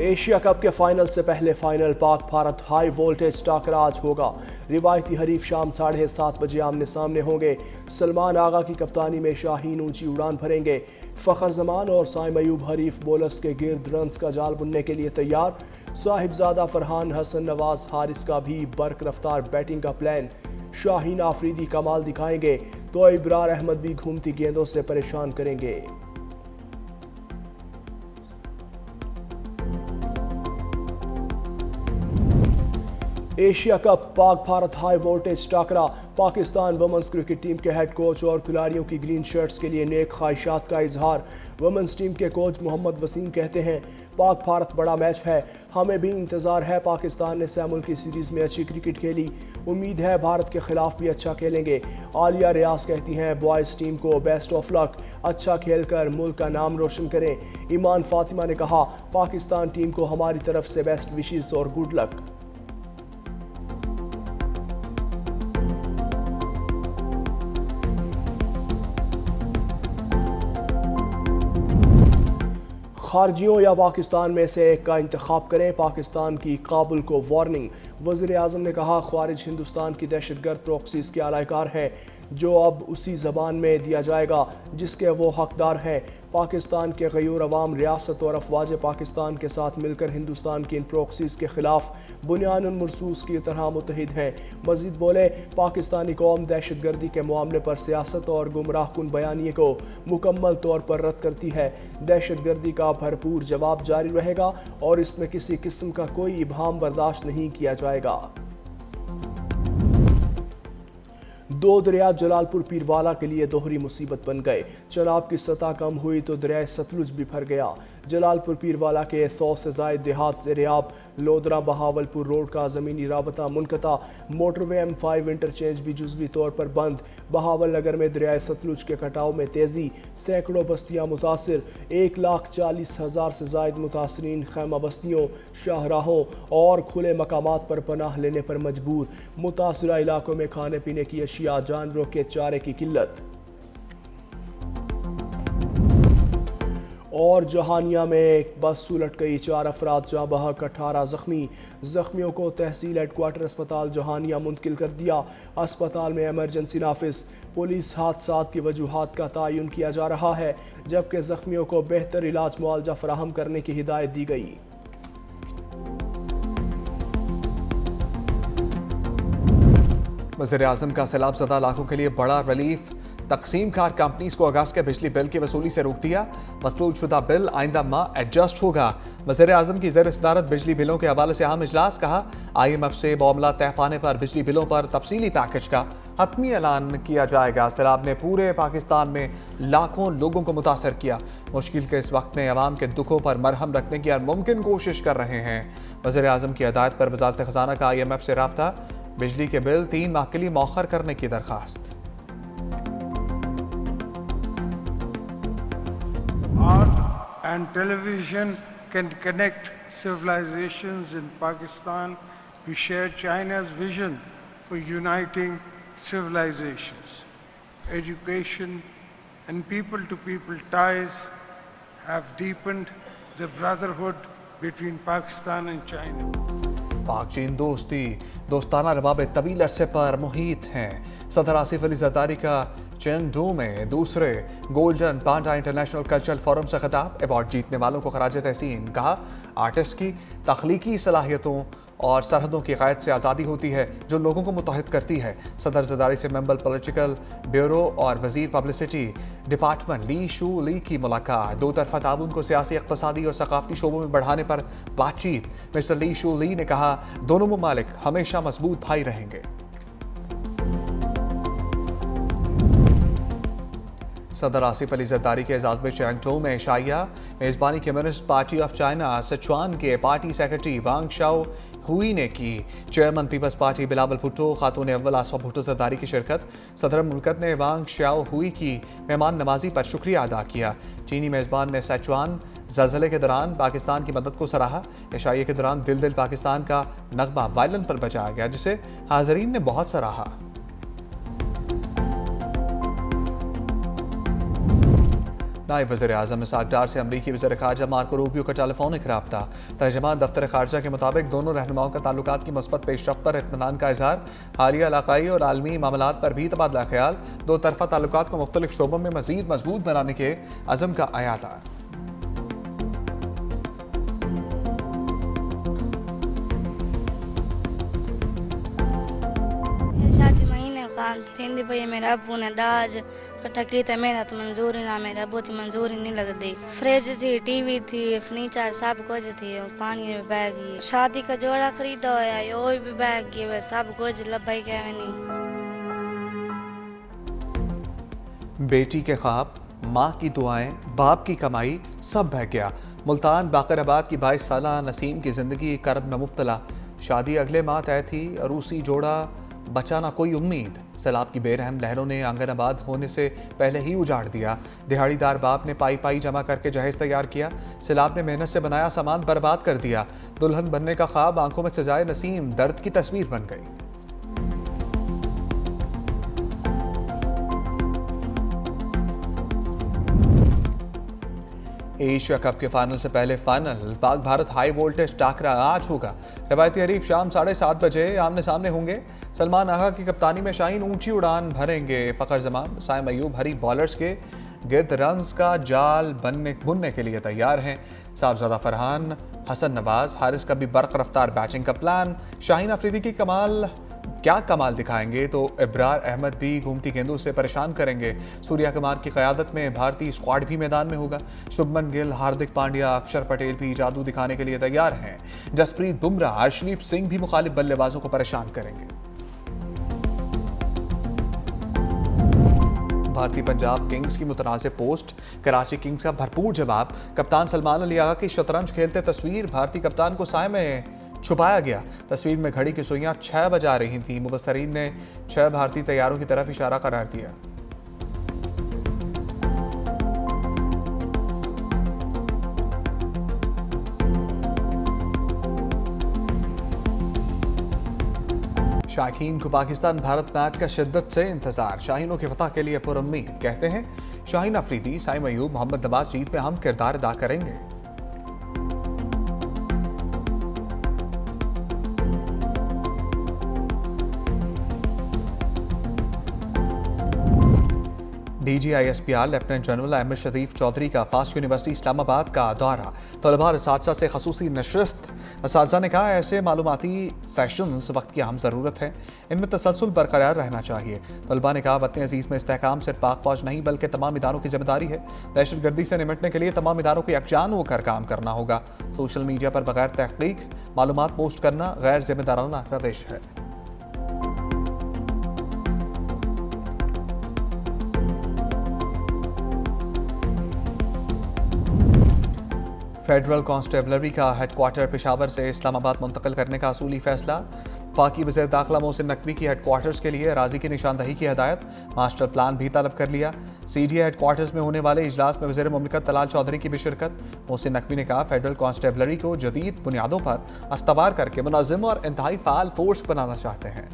Asia cup के final से पहले फाइनल पाक भारत हाई वोल्टेज टक्कर आज होगा। रिवायती हरीफ शाम 7:30 बजे आमने सामने होंगे। सलमान आगा की कप्तानी में शाहीन ऊंची उड़ान भरेंगे। फखर जमान और साइम अयूब हरीफ बोलर्स के गिर्द रन्स का जाल बुनने के लिए तैयार। साहिबजादा फरहान, हसन नवाज, हारिस का भी बर्क रफ्तार बैटिंग का प्लान। शाहीन आफरीदी कमाल दिखाएंगे तो इब्रार अहमद भी घूमती गेंदों से परेशान करेंगे। Asia cup Pak Bharat high voltage टाकरा। पाकिस्तान वुमेन्स क्रिकेट टीम के हेड कोच और खिलाड़ियों की ग्रीन शर्ट्स के लिए नेक ख्वाहिशात का इजहार। वुमेन्स टीम के कोच मोहम्मद वसीम कहते हैं, पाक भारत बड़ा मैच है, हमें भी इंतज़ार है। पाकिस्तान ने सैमुल की सीरीज़ में अच्छी क्रिकेट खेली, उम्मीद है भारत के खिलाफ भी अच्छा खेलेंगे। आलिया रियाज कहती हैं, बॉयज़ टीम को बेस्ट ऑफ लक, अच्छा खेलकर मुल्क का नाम रोशन करें। ईमान फातिमा ने कहा, पाकिस्तान टीम को हमारी तरफ से बेस्ट विशेस और गुड लक। खारजियों या पाकिस्तान में से एक का इंतखाब करें। पाकिस्तान की काबुल को वार्निंग। वज़ीर आज़म ने कहा, ख्वारिज हिंदुस्तान की दहशतगर्द प्रॉक्सीज के आलाकार हैं, जो अब उसी ज़बान में दिया जाएगा जिसके वो हकदार हैं। पाकिस्तान के गयूर अवाम, रियासत और अफवाज पाकिस्तान के साथ मिलकर हिंदुस्तान की इन प्रॉक्सीज के खिलाफ बुनियादन मरसूस की तरह मुतहिद हैं। मजीद बोले, पाकिस्तानी कौम दहशतगर्दी के मामले पर सियासत और गुमराहकुन बयानिए को मुकम्मल तौर पर रद्द करती है। दहशतगर्दी का भरपूर जवाब जारी रहेगा और इसमें किसी किस्म का कोई इबहाम बर्दाश्त नहीं किया जाएगा। दो दरिया जलालपुर पीरवाला के लिए दोहरी मुसीबत बन गए। चनाब की सतह कम हुई तो दरिया सतलुज भी भर गया। जलालपुर पीरवाला के 100 से ज़ायद देहात रेयाब लोधरा बहावलपुर रोड का ज़मीनी राबता मुनक़ता। मोटरवे M5 इंटरचेंज भी जुज़वी तौर पर बंद। बहावल नगर में दरिया सतलुज के कटाव में तेज़ी, सैकड़ों बस्तियाँ मुतासिर। 1,40,000 से ज़ायद मुतासरीन खैमा बस्तियों, शाहराहों और खुले मकामात पर पनाह लेने पर मजबूर। मुतासरा इलाकों में खाने पीने की अशिया, जानवरों के चारे की किल्लत। और जहानिया में एक बस उलट गई, 4 अफराद जाँ बहक, 18 जख्मी। जख्मियों को तहसील हेडक्वार्टर अस्पताल जहानिया मुंतकिल कर दिया। अस्पताल में इमरजेंसी नाफिज। पुलिस हादसात की वजूहात का तयन किया जा रहा है, जबकि जख्मियों को बेहतर इलाज मुआवजा फराहम करने की हिदायत दी गई। वज़ीर आज़म का सैलाब ज़दा इलाकों के लिए बड़ा रिलीफ। तकसीम कार कंपनीज को अगस्त के बिजली बिल की वसूली से रोक दिया। मसलूल शुदा बिल आइंदा माह एडजस्ट होगा। वज़ीर आज़म की ज़ेर सदारत बिजली बिलों के हवाले से अहम इजलास। कहा, IMF से मामला तय पाने पर बिजली बिलों पर तफसीली पैकेज का हतमी ऐलान किया जाएगा। सैलाब ने पूरे पाकिस्तान में लाखों लोगों को मुतासर किया। मुश्किल के इस वक्त में अवाम के दुखों पर मरहम रखने की हर मुमकिन कोशिश कर रहे हैं। वज़ीर आज़म की हदायत पर वज़ारत ख़ज़ाना का IMF से राब्ता। बिजली के बिल 3 माह के लिए मौखर करने की दरखास्त। Art and television can connect civilizations in Pakistan. We share China's vision for uniting civilizations. Education and people-to-people ties have deepened the brotherhood between Pakistan and China. पाक चीन दोस्ताना रवाबे तवील अरसे पर मुहित हैं। सदर आसिफ अली जरदारी का चेंगडू में दूसरे गोल्डन पांडा इंटरनेशनल कल्चरल फोरम से खिताब। अवार्ड जीतने वालों को खराज तहसीन। कहा, आर्टिस्ट की तख्लीकी सलाहियतों और सरहदों की क़ैद से आज़ादी होती है जो लोगों को मुत्तहिद करती है। सदर जरदारी से मेंबर पॉलिटिकल ब्यूरो और वज़ीर पब्लिसिटी डिपार्टमेंट ली शू ली की मुलाकात। दो तरफा ताउन को सियासी, इक़्तिसादी और सकाफ़ती शोबों में बढ़ाने पर बातचीत। मिस्टर ली शू ली ने कहा, दोनों ममालिक हमेशा मजबूत भाई रहेंगे। सदर आसिफ अली जरदारी के एजाज़ में चैंगटो में शाइया मेज़बानी communist party of China Sichuan के party secretary Wang Xiaohui ने की। Chairman People's party Bilawal Bhutto, खातून अव्वल आसफा भुट्टो जरदारी की शिरकत। सदर मुल्कत ने वांग शाओ हुई की मेहमान नवाजी पर शुक्रिया अदा किया। चीनी मेज़बान ने सिचुआन ज़लज़ले के दौरान पाकिस्तान की मदद को सराहा। इशाइये के दौरान दिल दिल पाकिस्तान का नगमा वायलिन पर बजाया गया, जिसे हाज़रीन ने बहुत सराहा। नायब वज़ीर आज़म इसाक डार से अमरीकी वज़ीर ख़ारजा मार्को रूबियो का टेलीफोनिक रब्ता। तर्जुमान दफ्तर ख़ारजा के मुताबिक दोनों रहनुमाओं का ताल्लुकात की मुस्बत पेशरफ्त पर इत्मीनान का इजहार, हालिया इलाकाई और आलमी मामलात पर भी तबादला ख्याल, दो तरफ़ा ताल्लुकात को मुख्तलिफ शोबों में मज़ीद मजबूत बनाने के अज़म का अयादा। शादी महीने का सिंधी भैया मेरा अबू ने दाज इकट्ठा की था, मेरा तो मंजूरी ना, मेरा अबू की मंजूरी नहीं लगती। फ्रिज थी, टीवी थी, फर्नीचर सब कुछ थी, पानी में बह गई। शादी का जोड़ा खरीदा होया यो भी बह गई, सब कुछ लबाई के नहीं। बेटी के ख्वाब, माँ की दुआएं, बाप की कमाई सब बह गया। मुल्तान बाकराबाद की 22 साला नसीम की जिंदगी कर्ब में मुब्तला। शादी अगले माह तय थी, अरूसी जोड़ा बचा ना कोई उम्मीद। सैलाब की बेरहम लहरों ने आंगनाबाद होने से पहले ही उजाड़ दिया। दिहाड़ीदार बाप ने पाई पाई जमा करके जहेज तैयार किया। सैलाब ने मेहनत से बनाया सामान बर्बाद कर दिया। दुल्हन बनने का ख्वाब आंखों में सजाए नसीम दर्द की तस्वीर बन गई। एशिया कप के फाइनल से पहले फाइनल पाक भारत हाई वोल्टेज टाकरा आज होगा। रवायती हरीफ शाम 7:30 बजे आमने सामने होंगे। सलमान आगा की कप्तानी में शाहीन ऊंची उड़ान भरेंगे। फ़खर जमान, साइम अयूब हरी बॉलर्स के गिर्द रन्स का जाल बुनने के लिए तैयार हैं। साहबजादा फरहान, हसन नवाज, हारिस का भी बर्क रफ्तार बैटिंग का प्लान। शाहीन अफरीदी की क्या कमाल दिखाएंगे तो इब्रार अहमद भी घूमती गेंदों से परेशान करेंगे। सूर्या कुमार की क़यादत में भारतीय स्क्वाड भी मैदान में होगा। शुभमन गिल, हार्दिक पांड्या, अक्षर पटेल भी जादू दिखाने के लिए तैयार हैं। जसप्रीत बुमराह, अर्शदीप सिंह भी मुखालिफ बल्लेबाजों को परेशान करेंगे। भारतीय पंजाब किंग्स की मुतनाज़ पोस्ट, कराची किंग्स का भरपूर जवाब। कप्तान सलमान अली आगा की शतरंज खेलते तस्वीर, भारतीय कप्तान को साए में छुपाया गया। तस्वीर में घड़ी की सुइयां 6 बजा रही थीं। मुबस्तरीन ने 6 भारतीय तैयारों की तरफ इशारा करार दिया। शाहीन को पाकिस्तान भारत मैच का शिद्दत से इंतजार। शाहीनों की फतह के लिए पुरुम्मीद। कहते हैं शाहीन अफरीदी, साइम अयूब, मोहम्मद नवाज जीत में अहम किरदार अदा करेंगे। DGISPR लेफ्टिनेंट जनरल अहमद शरीफ चौधरी का फास्ट यूनिवर्सिटी इस्लामाबाद का दौरा। तलबा और असातिज़ा से खसूसी नशस्त। असातिज़ा ने कहा ऐसे मालूमाती सेशंस वक्त की अहम ज़रूरत है, इनमें तसलसल बरकरार रहना चाहिए। तलबा ने कहा वतन अजीज़ में इस्तेहकाम सिर्फ पाक फौज नहीं बल्कि तमाम इदारों की जिम्मेदारी है। दहशतगर्दी से निपटने के लिए तमाम इदारों को यकजान होकर काम करना होगा। सोशल मीडिया पर बगैर तहकीक मालूमात पोस्ट करना गैर जिम्मेदाराना रविश है। फेडरल कांस्टेबलरी का हेडक्वार्टर पेशावर से इस्लामाबाद मुंतकिल करने का असूली फैसला। पाकी वज़ीर दाखिला मोहसिन नकवी की हेडक्वार्टर्स के लिए अराजी की निशानदही की हदायत। मास्टर प्लान भी तलब कर लिया। CGI हेडक्वार्टर्स में होने वाले इजलास में वज़ीर मुमलिकत तलाल चौधरी की भी शिरकत। मोहसिन नकवी ने कहा फेडरल कांस्टेबलरी को जदीद बुनियादों पर अस्तवार करके मुनज़्ज़म और इंतहाई फ़ाल फोर्स बनाना चाहते हैं।